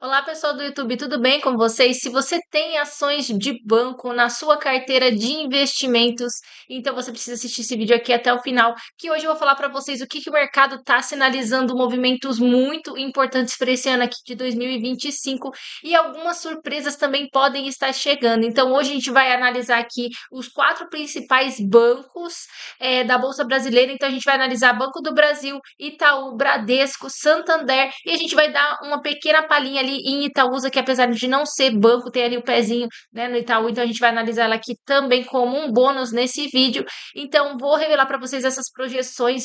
Olá, pessoal do YouTube, tudo bem com vocês? Se você tem ações de banco na sua carteira de investimentos, então você precisa assistir esse vídeo aqui até o final, que hoje eu vou falar para vocês o mercado está sinalizando movimentos muito importantes para esse ano aqui de 2025 e algumas surpresas também podem estar chegando. Então, hoje a gente vai analisar aqui os quatro principais bancos da Bolsa Brasileira. Então, a gente vai analisar Banco do Brasil, Itaú, Bradesco, Santander e a gente vai dar uma pequena palhinha ali em Itaúsa, que apesar de não ser banco, tem ali o pezinho, né, no Itaú, então a gente vai analisar ela aqui também como um bônus nesse vídeo. Então, vou revelar para vocês essas projeções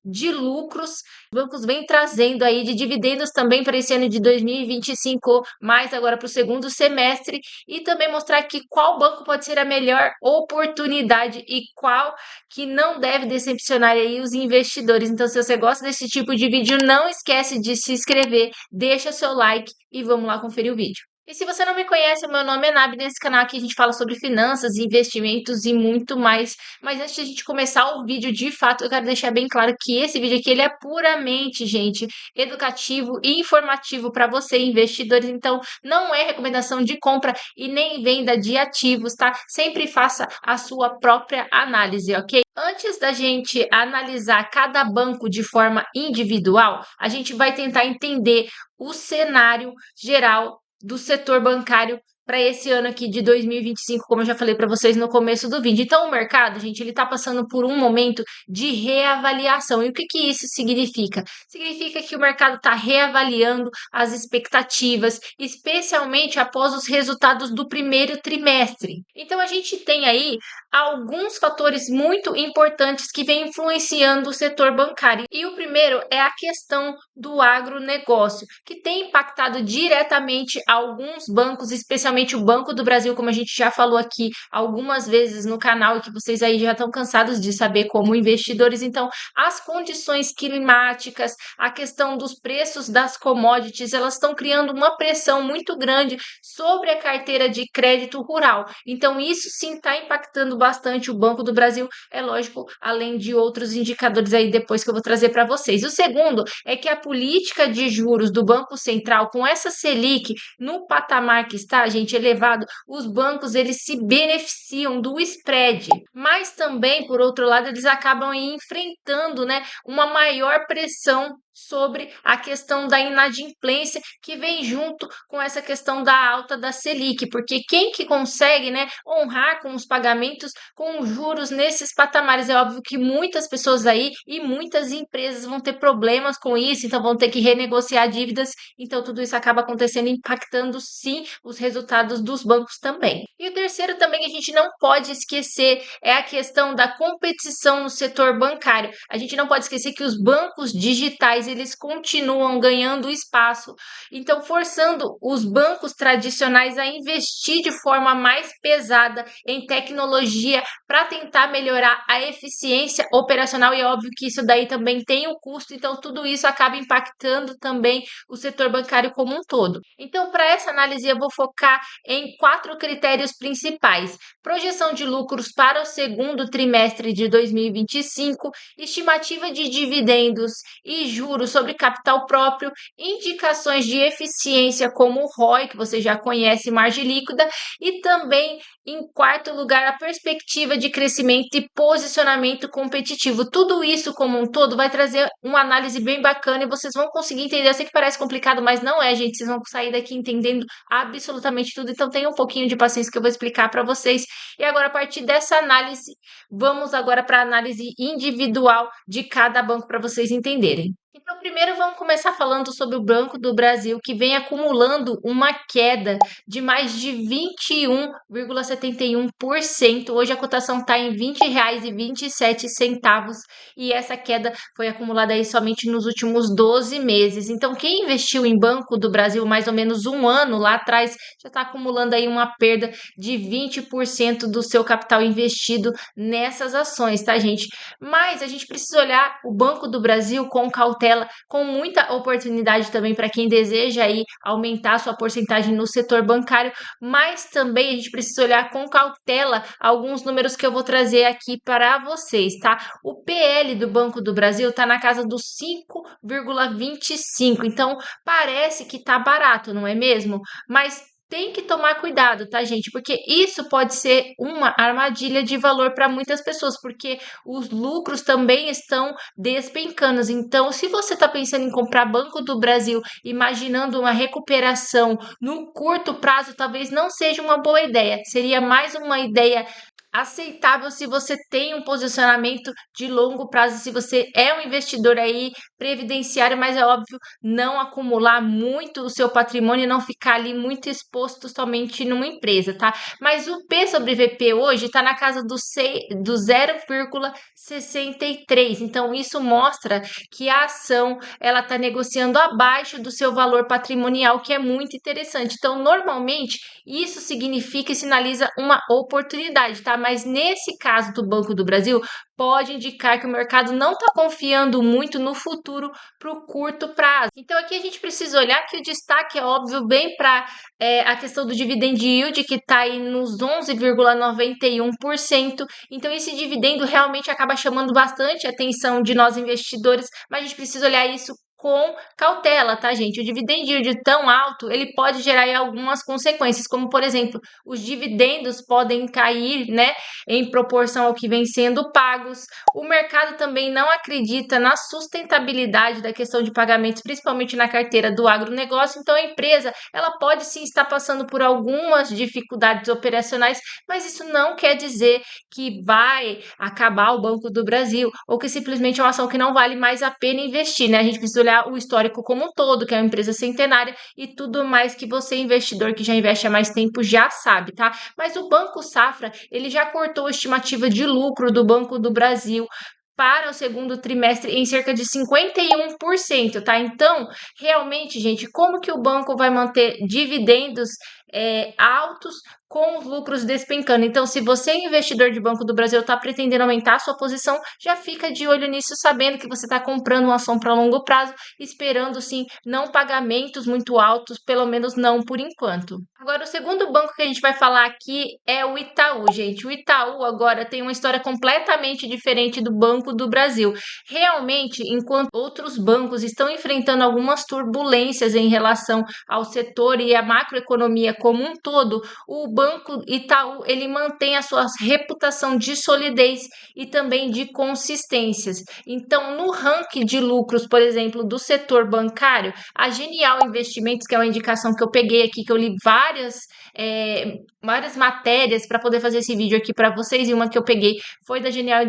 de lucros. Os bancos vêm trazendo aí de dividendos também para esse ano de 2025, mais agora para o segundo semestre, e também mostrar aqui qual banco pode ser a melhor oportunidade e qual que não deve decepcionar aí os investidores. Então, se você gosta desse tipo de vídeo, não esquece de se inscrever, deixa seu like e vamos lá conferir o vídeo. E se você não me conhece, meu nome é Nabi. Nesse canal aqui a gente fala sobre finanças, investimentos e muito mais. Mas antes de a gente começar o vídeo, de fato, eu quero deixar bem claro que esse vídeo aqui ele é puramente, gente, educativo e informativo para você, investidores. Então, não é recomendação de compra e nem venda de ativos, tá? Sempre faça a sua própria análise, ok? Antes da gente analisar cada banco de forma individual, a gente vai tentar entender o cenário geral do setor bancário para esse ano aqui de 2025, como eu já falei para vocês no começo do vídeo. Então, o mercado, gente, ele está passando por um momento de reavaliação. E o que isso significa? Significa que o mercado está reavaliando as expectativas, especialmente após os resultados do primeiro trimestre. Então, a gente tem aí alguns fatores muito importantes que vêm influenciando o setor bancário. E o primeiro é a questão do agronegócio, que tem impactado diretamente alguns bancos, especialmente o Banco do Brasil, como a gente já falou aqui algumas vezes no canal e que vocês aí já estão cansados de saber como investidores. Então, as condições climáticas, a questão dos preços das commodities, elas estão criando uma pressão muito grande sobre a carteira de crédito rural. Então, isso sim está impactando bastante o Banco do Brasil, é lógico, além de outros indicadores aí depois que eu vou trazer para vocês. O segundo é que a política de juros do Banco Central, com essa Selic no patamar que está, gente, elevado, os bancos eles se beneficiam do spread, mas também, por outro lado, eles acabam enfrentando, né, uma maior pressão sobre a questão da inadimplência que vem junto com essa questão da alta da Selic, porque quem que consegue, né, honrar com os pagamentos com juros nesses patamares? É óbvio que muitas pessoas aí e muitas empresas vão ter problemas com isso, então vão ter que renegociar dívidas, então tudo isso acaba acontecendo, impactando sim os resultados dos bancos também. E o terceiro também que a gente não pode esquecer é a questão da competição no setor bancário. A gente não pode esquecer que os bancos digitais eles continuam ganhando espaço, então forçando os bancos tradicionais a investir de forma mais pesada em tecnologia para tentar melhorar a eficiência operacional, e é óbvio que isso daí também tem um custo, então tudo isso acaba impactando também o setor bancário como um todo. Então, para essa análise, eu vou focar em quatro critérios principais: projeção de lucros para o segundo trimestre de 2025, estimativa de dividendos e juros sobre capital próprio, indicações de eficiência como o ROI, que você já conhece, margem líquida, e também, em quarto lugar, a perspectiva de crescimento e posicionamento competitivo. Tudo isso como um todo vai trazer uma análise bem bacana e vocês vão conseguir entender. Eu sei que parece complicado, mas não é, gente. Vocês vão sair daqui entendendo absolutamente tudo. Então tenham um pouquinho de paciência que eu vou explicar para vocês. E agora, a partir dessa análise, vamos agora para a análise individual de cada banco para vocês entenderem. Então, primeiro vamos começar falando sobre o Banco do Brasil, que vem acumulando uma queda de mais de 21,71%. Hoje a cotação está em R$ 20,27 e essa queda foi acumulada aí somente nos últimos 12 meses. Então, quem investiu em Banco do Brasil mais ou menos um ano lá atrás já está acumulando aí uma perda de 20% do seu capital investido nessas ações, tá, gente? Mas a gente precisa olhar o Banco do Brasil com cautela cautela, com muita oportunidade também para quem deseja aí aumentar sua porcentagem no setor bancário, mas também a gente precisa olhar com cautela alguns números que eu vou trazer aqui para vocês, tá? O PL do Banco do Brasil está na casa dos 5,25, então parece que tá barato, não é mesmo? Mas tem que tomar cuidado, tá, gente? Porque isso pode ser uma armadilha de valor para muitas pessoas, porque os lucros também estão despencando. Então, se você está pensando em comprar Banco do Brasil, imaginando uma recuperação no curto prazo, talvez não seja uma boa ideia. Seria mais uma ideia aceitável se você tem um posicionamento de longo prazo, se você é um investidor aí previdenciário, mas é óbvio, não acumular muito o seu patrimônio e não ficar ali muito exposto somente numa empresa, tá? Mas o P sobre VP hoje está na casa do 0,63. Então, isso mostra que a ação ela está negociando abaixo do seu valor patrimonial, que é muito interessante. Então, normalmente, isso significa e sinaliza uma oportunidade, tá? Mas nesse caso do Banco do Brasil, pode indicar que o mercado não está confiando muito no futuro para o curto prazo. Então, aqui a gente precisa olhar que o destaque é óbvio bem para a questão do dividend yield, que está aí nos 11,91%. Então, esse dividendo realmente acaba chamando bastante a atenção de nós investidores, mas a gente precisa olhar isso com cautela, tá, gente? O dividend yield tão alto, ele pode gerar aí algumas consequências, como, por exemplo, os dividendos podem cair, né, em proporção ao que vem sendo pagos. O mercado também não acredita na sustentabilidade da questão de pagamentos, principalmente na carteira do agronegócio. Então, a empresa, ela pode sim estar passando por algumas dificuldades operacionais, mas isso não quer dizer que vai acabar o Banco do Brasil ou que simplesmente é uma ação que não vale mais a pena investir, né? A gente precisa olhar o histórico como um todo, que é uma empresa centenária e tudo mais que você, investidor que já investe há mais tempo, já sabe, tá? Mas o Banco Safra, ele já cortou a estimativa de lucro do Banco do Brasil para o segundo trimestre em cerca de 51%, tá? Então, realmente, gente, como que o banco vai manter dividendos altos com os lucros despencando? Então, se você é investidor de Banco do Brasil, está pretendendo aumentar a sua posição, já fica de olho nisso, sabendo que você está comprando uma ação para longo prazo, esperando sim não pagamentos muito altos, pelo menos não por enquanto. Agora, o segundo banco que a gente vai falar aqui é o Itaú, gente. O Itaú agora tem uma história completamente diferente do Banco do Brasil. Realmente, enquanto outros bancos estão enfrentando algumas turbulências em relação ao setor e à macroeconomia como um todo, o Banco Itaú ele mantém a sua reputação de solidez e também de consistências. Então, no ranking de lucros, por exemplo, do setor bancário, a Genial Investimentos, que é uma indicação que eu peguei aqui, que eu li várias matérias para poder fazer esse vídeo aqui para vocês, e uma que eu peguei foi da Genial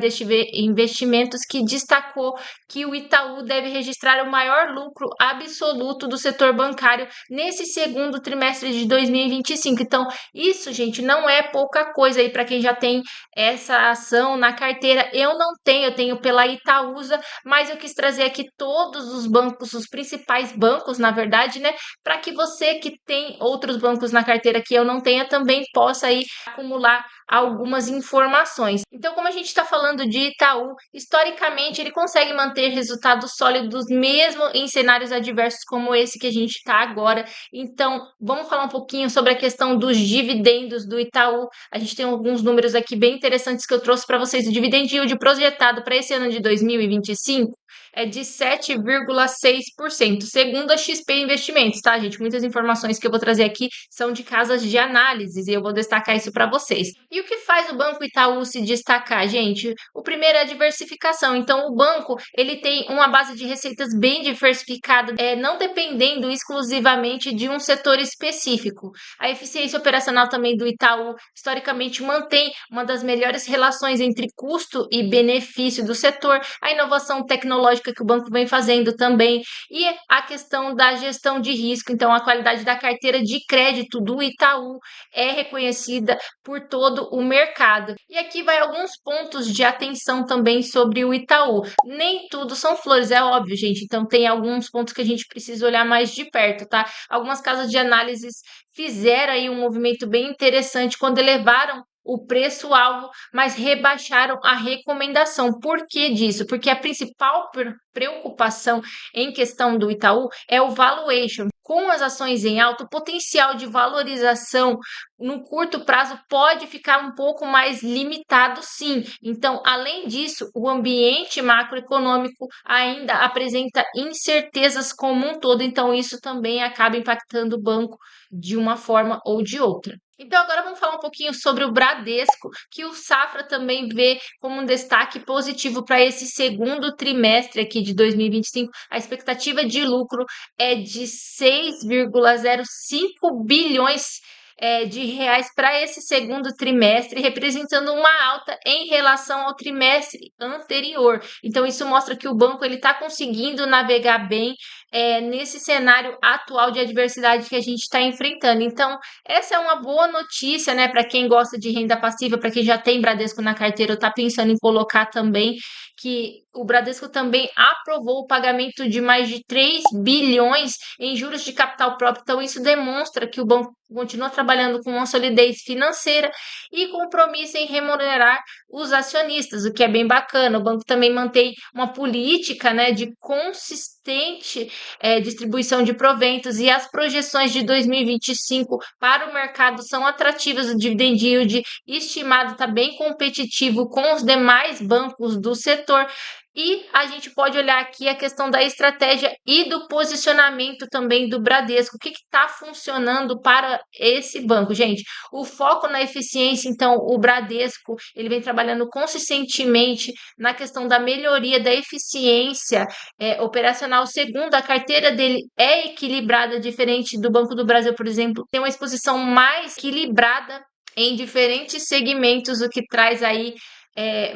Investimentos, que destacou que o Itaú deve registrar o maior lucro absoluto do setor bancário nesse segundo trimestre de 2025. Então, isso, gente, não é pouca coisa aí para quem já tem essa ação na carteira. Eu não tenho, eu tenho pela Itaúsa, mas eu quis trazer aqui todos os bancos, os principais bancos, na verdade, né, para que você que tem outros bancos na carteira que eu não tenha também possa aí acumular algumas informações. Então, como a gente está falando de Itaú, historicamente ele consegue manter resultados sólidos mesmo em cenários adversos como esse que a gente está agora. Então, vamos falar um pouquinho sobre a questão dos dividendos do Itaú. A gente tem alguns números aqui bem interessantes que eu trouxe para vocês. O dividend yield projetado para esse ano de 2025 é de 7,6%, segundo a XP Investimentos, tá, gente? Muitas informações que eu vou trazer aqui são de casas de análises e eu vou destacar isso para vocês. E o que faz o Banco Itaú se destacar, gente? O primeiro é a diversificação. Então, o banco ele tem uma base de receitas bem diversificada, não dependendo exclusivamente de um setor específico. A eficiência operacional também do Itaú, historicamente, mantém uma das melhores relações entre custo e benefício do setor. A inovação tecnológica que o banco vem fazendo também, e a questão da gestão de risco. Então, a qualidade da carteira de crédito do Itaú é reconhecida por todo o mercado. E aqui vai alguns pontos de atenção também sobre o Itaú. Nem tudo são flores, é óbvio, gente. Então, tem alguns pontos que a gente precisa olhar mais de perto, tá? Algumas casas de análises fizeram aí um movimento bem interessante quando elevaram o preço-alvo, mas rebaixaram a recomendação. Por que disso? Porque a principal preocupação em questão do Itaú é o valuation. Com as ações em alta, o potencial de valorização no curto prazo pode ficar um pouco mais limitado, sim. Então, além disso, o ambiente macroeconômico ainda apresenta incertezas como um todo, então isso também acaba impactando o banco de uma forma ou de outra. Então, agora vamos falar um pouquinho sobre o Bradesco, que o Safra também vê como um destaque positivo para esse segundo trimestre aqui de 2025. A expectativa de lucro é de 6,05 bilhões de reais para esse segundo trimestre, representando uma alta em relação ao trimestre anterior. Então, isso mostra que o banco está conseguindo navegar bem nesse cenário atual de adversidade que a gente está enfrentando. Então, essa é uma boa notícia, né, para quem gosta de renda passiva, para quem já tem Bradesco na carteira ou está pensando em colocar também, que o Bradesco também aprovou o pagamento de mais de 3 bilhões em juros de capital próprio. Então, isso demonstra que o banco continua trabalhando com uma solidez financeira e compromisso em remunerar os acionistas, o que é bem bacana. O banco também mantém uma política, né, de consistente distribuição de proventos, e as projeções de 2025 para o mercado são atrativas. O dividend yield estimado está bem competitivo com os demais bancos do setor. E a gente pode olhar aqui a questão da estratégia e do posicionamento também do Bradesco. O que está funcionando para esse banco, gente? O foco na eficiência, então, o Bradesco, ele vem trabalhando consistentemente na questão da melhoria da eficiência operacional. Segundo, a carteira dele é equilibrada, diferente do Banco do Brasil, por exemplo, tem uma exposição mais equilibrada em diferentes segmentos, o que traz aí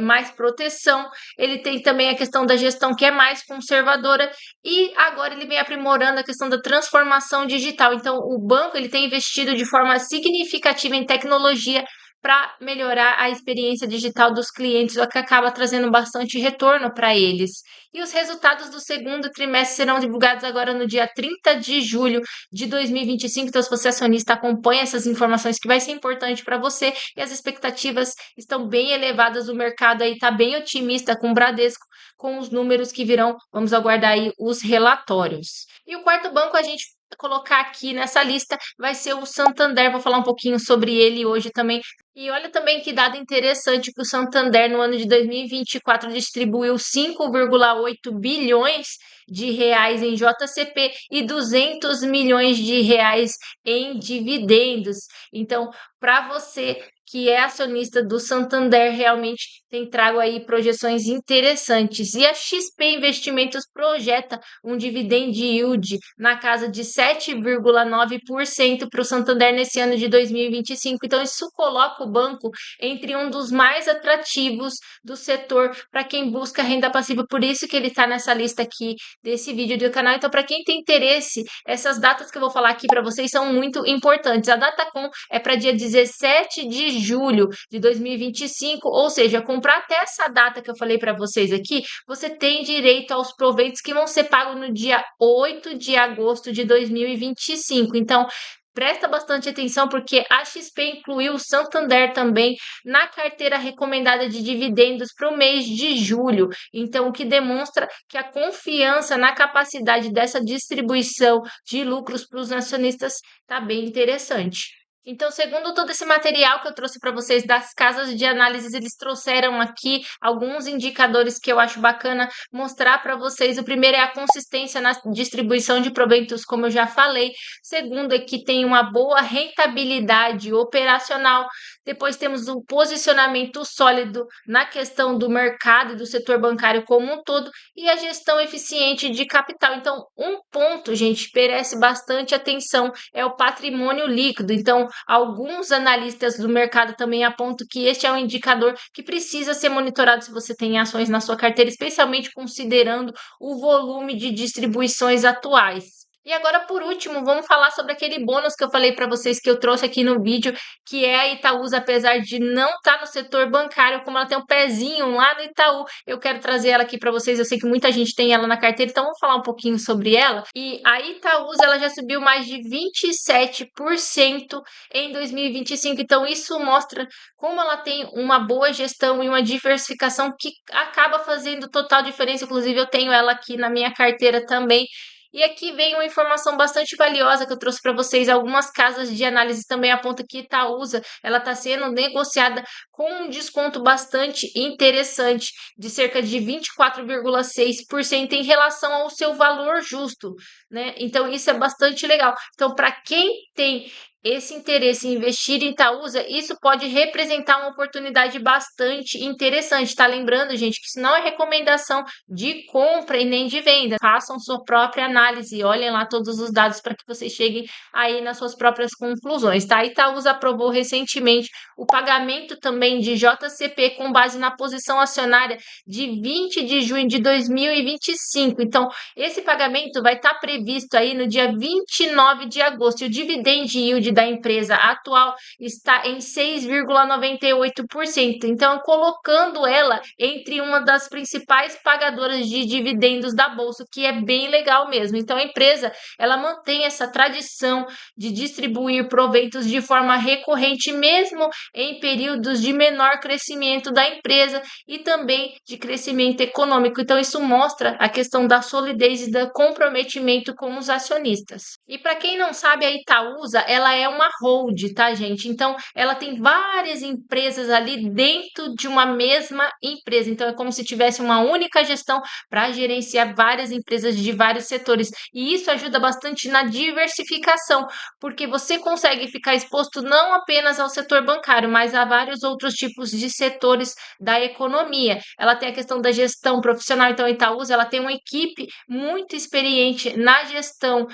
mais proteção. Ele tem também a questão da gestão, que é mais conservadora, e agora ele vem aprimorando a questão da transformação digital. Então, o banco ele tem investido de forma significativa em tecnologia para melhorar a experiência digital dos clientes, o que acaba trazendo bastante retorno para eles. E os resultados do segundo trimestre serão divulgados agora no dia 30 de julho de 2025. Então, se você é acionista, acompanhe essas informações, que vai ser importante para você. E as expectativas estão bem elevadas, o mercado aí está bem otimista com o Bradesco, com os números que virão. Vamos aguardar aí os relatórios. E o quarto banco a gente colocar aqui nessa lista vai ser o Santander. Vou falar um pouquinho sobre ele hoje também. E olha também que dado interessante, que o Santander no ano de 2024 distribuiu 5,8 bilhões de reais em JCP e 200 milhões de reais em dividendos. Então, para você que é acionista do Santander, realmente tem trago aí projeções interessantes. E a XP Investimentos projeta um dividend yield na casa de 7,9% para o Santander nesse ano de 2025. Então, isso coloca o banco entre um dos mais atrativos do setor para quem busca renda passiva. Por isso que ele está nessa lista aqui desse vídeo do canal. Então, para quem tem interesse, essas datas que eu vou falar aqui para vocês são muito importantes. A Datacom é para dia 17 de julho de 2025, ou seja, comprar até essa data que eu falei para vocês aqui, você tem direito aos proventos que vão ser pagos no dia 8 de agosto de 2025. Então, presta bastante atenção, porque a XP incluiu o Santander também na carteira recomendada de dividendos para o mês de julho. Então, o que demonstra que a confiança na capacidade dessa distribuição de lucros para os acionistas está bem interessante. Então, segundo todo esse material que eu trouxe para vocês das casas de análise, eles trouxeram aqui alguns indicadores que eu acho bacana mostrar para vocês. O primeiro é a consistência na distribuição de proventos, como eu já falei. Segundo é que tem uma boa rentabilidade operacional. Depois temos um posicionamento sólido na questão do mercado e do setor bancário como um todo, e a gestão eficiente de capital. Então, um ponto, gente, merece bastante atenção, é o patrimônio líquido. Então, alguns analistas do mercado também apontam que este é um indicador que precisa ser monitorado se você tem ações na sua carteira, especialmente considerando o volume de distribuições atuais. E agora, por último, vamos falar sobre aquele bônus que eu falei para vocês que eu trouxe aqui no vídeo, que é a Itaúsa, apesar de não estar no setor bancário, como ela tem um pezinho lá no Itaú, eu quero trazer ela aqui para vocês. Eu sei que muita gente tem ela na carteira, então vamos falar um pouquinho sobre ela. E a Itaúsa, ela já subiu mais de 27% em 2025, então isso mostra como ela tem uma boa gestão e uma diversificação que acaba fazendo total diferença. Inclusive, eu tenho ela aqui na minha carteira também. E aqui vem uma informação bastante valiosa que eu trouxe para vocês. Algumas casas de análise também apontam que Itaúsa ela está sendo negociada com um desconto bastante interessante, de cerca de 24,6% em relação ao seu valor justo, né? Então isso é bastante legal. Então, para quem tem esse interesse em investir em Itaúsa, isso pode representar uma oportunidade bastante interessante. Tá lembrando, gente, que isso não é recomendação de compra e nem de venda. Façam sua própria análise, olhem lá todos os dados para que vocês cheguem aí nas suas próprias conclusões, tá? A Itaúsa aprovou recentemente o pagamento também de JCP com base na posição acionária de 20 de junho de 2025. Então, esse pagamento vai estar previsto aí no dia 29 de agosto. E o dividend yield da empresa atual está em 6,98%. Então, colocando ela entre uma das principais pagadoras de dividendos da bolsa, o que é bem legal mesmo. Então, a empresa ela mantém essa tradição de distribuir proventos de forma recorrente, mesmo em períodos de menor crescimento da empresa e também de crescimento econômico. Então, isso mostra a questão da solidez e do comprometimento com os acionistas. E para quem não sabe, a Itaúsa, ela é uma hold, tá, gente? Então, ela tem várias empresas ali dentro de uma mesma empresa. Então, é como se tivesse uma única gestão para gerenciar várias empresas de vários setores. E isso ajuda bastante na diversificação, porque você consegue ficar exposto não apenas ao setor bancário, mas a vários outros tipos de setores da economia. Ela tem a questão da gestão profissional, então a Itaúsa ela tem uma equipe muito experiente na gestão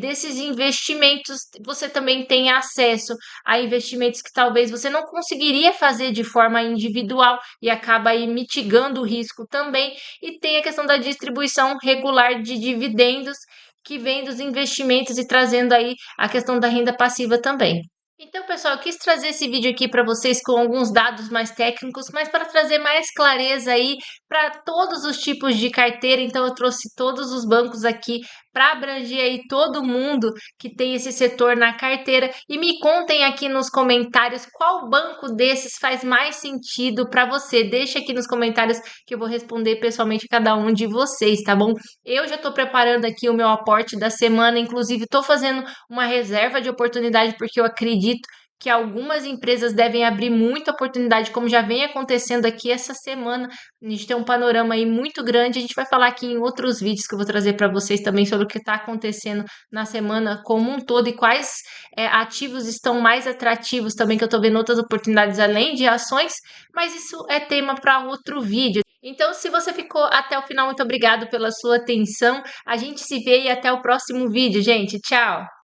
desses investimentos. Você também tem acesso a investimentos que talvez você não conseguiria fazer de forma individual e acaba aí mitigando o risco também. E tem a questão da distribuição regular de dividendos que vem dos investimentos e trazendo aí a questão da renda passiva também. Então, pessoal, eu quis trazer esse vídeo aqui para vocês com alguns dados mais técnicos, mas para trazer mais clareza aí para todos os tipos de carteira. Então, eu trouxe todos os bancos aqui para abranger aí todo mundo que tem esse setor na carteira. E me contem aqui nos comentários qual banco desses faz mais sentido para você. Deixa aqui nos comentários que eu vou responder pessoalmente a cada um de vocês, tá bom? Eu já estou preparando aqui o meu aporte da semana, inclusive estou fazendo uma reserva de oportunidade porque eu acredito que algumas empresas devem abrir muita oportunidade, como já vem acontecendo aqui essa semana. A gente tem um panorama aí muito grande. A gente vai falar aqui em outros vídeos que eu vou trazer para vocês também sobre o que está acontecendo na semana como um todo e quais ativos estão mais atrativos também, que eu estou vendo outras oportunidades além de ações, mas isso é tema para outro vídeo. Então, se você ficou até o final, muito obrigado pela sua atenção. A gente se vê e até o próximo vídeo, gente. Tchau!